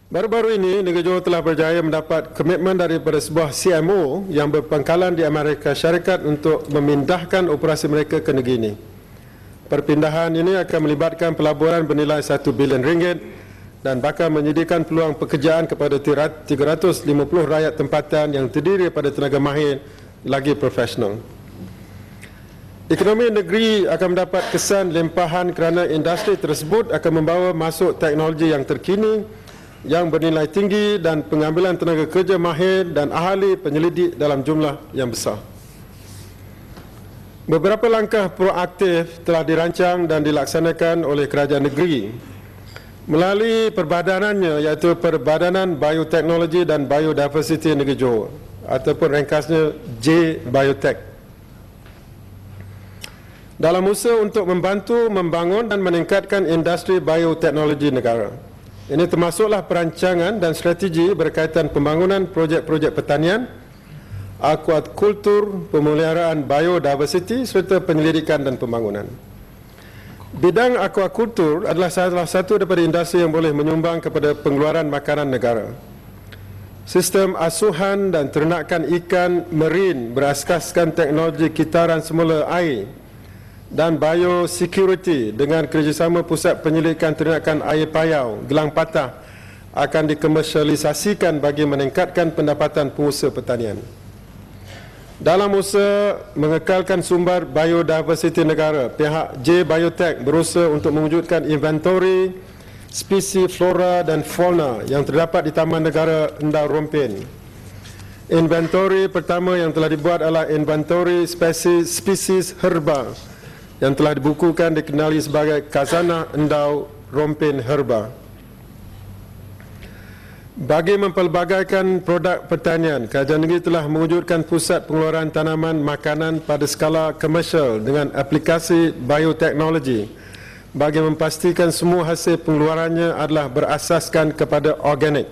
Baru-baru ini, Negeri Johor telah berjaya mendapat komitmen daripada sebuah CMO yang berpangkalan di Amerika Syarikat untuk memindahkan operasi mereka ke negeri ini. Perpindahan ini akan melibatkan pelaburan bernilai 1 bilion ringgit dan bakal menyediakan peluang pekerjaan kepada 350 rakyat tempatan yang terdiri daripada tenaga mahir lagi profesional. Ekonomi negeri akan mendapat kesan limpahan kerana industri tersebut akan membawa masuk teknologi yang terkini, yang bernilai tinggi dan pengambilan tenaga kerja mahir dan ahli penyelidik dalam jumlah yang besar. Beberapa langkah proaktif telah dirancang dan dilaksanakan oleh kerajaan negeri melalui perbadanannya, iaitu Perbadanan Bioteknologi dan Biodiversity Negeri Johor ataupun ringkasnya J-Biotech. Dalam usaha untuk membantu membangun dan meningkatkan industri bioteknologi negara. Ini termasuklah perancangan dan strategi berkaitan pembangunan projek-projek pertanian, akuakultur, pemeliharaan biodiversity serta penyelidikan dan pembangunan. Bidang akuakultur adalah salah satu daripada industri yang boleh menyumbang kepada pengeluaran makanan negara. Sistem asuhan dan ternakan ikan marin berasaskan teknologi kitaran semula air dan biosecurity dengan kerjasama Pusat Penyelidikan Ternakan Air Payau, Gelang Patah akan dikomersialisasikan bagi meningkatkan pendapatan pengusaha pertanian. Dalam usaha mengekalkan sumber biodiversiti negara, pihak J-Biotech berusaha untuk mewujudkan inventori spesies flora dan fauna yang terdapat di Taman Negara Endau Rompin. Inventori pertama yang telah dibuat adalah inventori spesies herba yang telah dibukukan dikenali sebagai Khazanah Endau Rompin Herba. Bagi mempelbagaikan produk pertanian, kerajaan negeri telah mewujudkan pusat pengeluaran tanaman makanan pada skala komersial dengan aplikasi bioteknologi bagi memastikan semua hasil pengeluarannya adalah berasaskan kepada organik.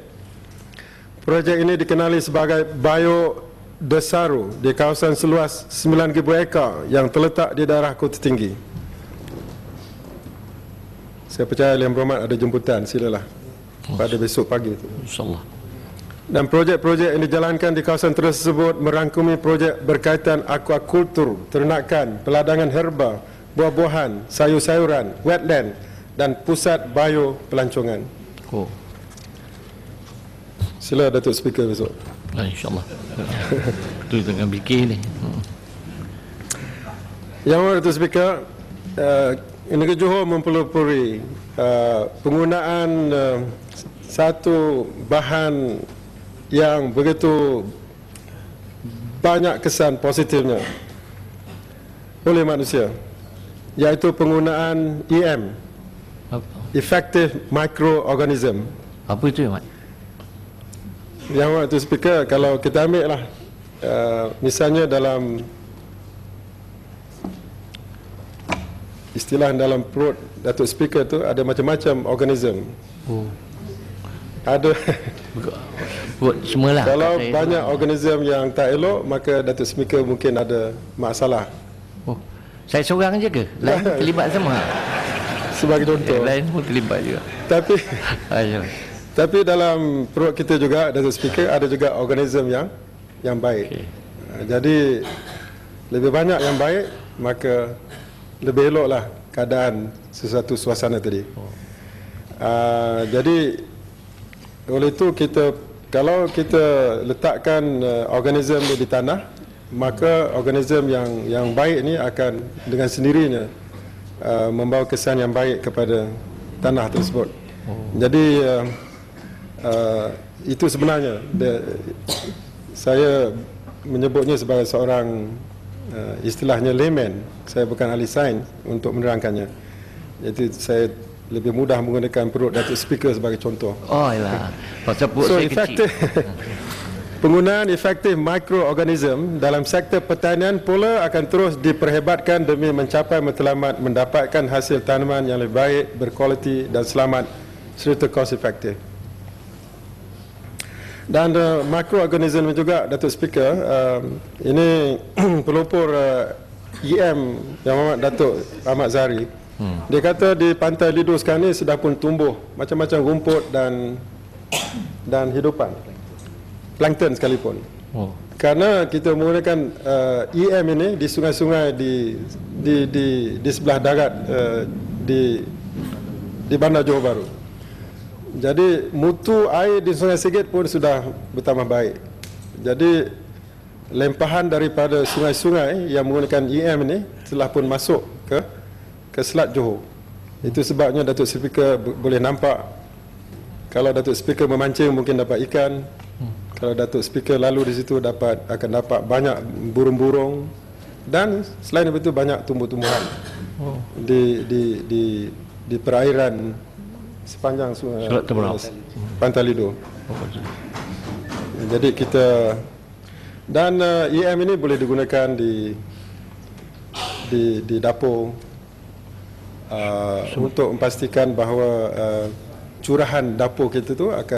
Projek ini dikenali sebagai Bio Desaru di kawasan seluas 9,000 ekar yang terletak di daerah Kota Tinggi. Saya percaya Yang Berhormat ada jemputan, silalah pada besok pagi itu. InsyaAllah. Dan projek-projek yang dijalankan di kawasan tersebut merangkumi projek berkaitan akuakultur, ternakan, peladangan herba, buah-buahan, sayur-sayuran, wetland dan pusat bio pelancongan. Sila Datuk Speaker besok. InsyaAllah. Itu dengan fikir ni. Yang Berhormat Datuk Speaker, Negeri Johor mempelopori penggunaan satu bahan yang begitu banyak kesan positifnya oleh manusia, iaitu penggunaan EM, Effective Microorganism. Apa itu, Mat? Yang Waktu Speaker, kalau kita ambil lah misalnya dalam istilah dalam perut Datuk Speaker tu ada macam-macam organism. Ada buat semualah. Kalau banyak organism yang tak elok, maka Datuk Speaker mungkin ada masalah. Saya seorang je ke? Lain terlibat semua. Sebagai contoh. Lain pun terlibat juga. Tapi dalam perut kita juga, Datuk Speaker, ada juga organism yang baik. Jadi lebih banyak yang baik, maka lebih eloklah keadaan sesuatu suasana tadi. Jadi oleh itu kalau kita letakkan organism di tanah, maka organism yang baik ni akan dengan sendirinya membawa kesan yang baik kepada tanah tersebut. Jadi itu sebenarnya saya menyebutnya sebagai seorang istilahnya layman. Saya bukan ahli sains untuk menerangkannya. Jadi saya lebih mudah menggunakan perut Datuk Speaker sebagai contoh. Yalah. Pasal perut saya kecil. Penggunaan efektif mikroorganism dalam sektor pertanian pula akan terus diperhebatkan demi mencapai matlamat mendapatkan hasil tanaman yang lebih baik, berkualiti dan selamat serta kos efektif. Dan mikroorganism juga, Datuk Speaker, ini pelopor EM Yang Berhormat Datuk Ahmad Zahari. Dia kata di Pantai Lido sekarang ni sudah pun tumbuh macam-macam rumput dan dan hidupan, plankton sekalipun. Oh. Karena kita menggunakan EM ini di sungai-sungai di sebelah darat di Bandar Johor Bahru. Jadi mutu air di Sungai Sigit pun sudah bertambah baik. Jadi lempahan daripada sungai-sungai yang menggunakan EM ini telah pun masuk ke Selat Johor. Itu sebabnya Datuk Speaker boleh nampak, kalau Datuk Speaker memancing mungkin dapat ikan. Kalau Datuk Speaker lalu di situ akan dapat banyak burung-burung, dan selain itu banyak tumbuh-tumbuhan di perairan sepanjang sungai Pantai Lido. Jadi kita dan EM ini boleh digunakan di dapur untuk memastikan bahawa curahan dapur kita tu akan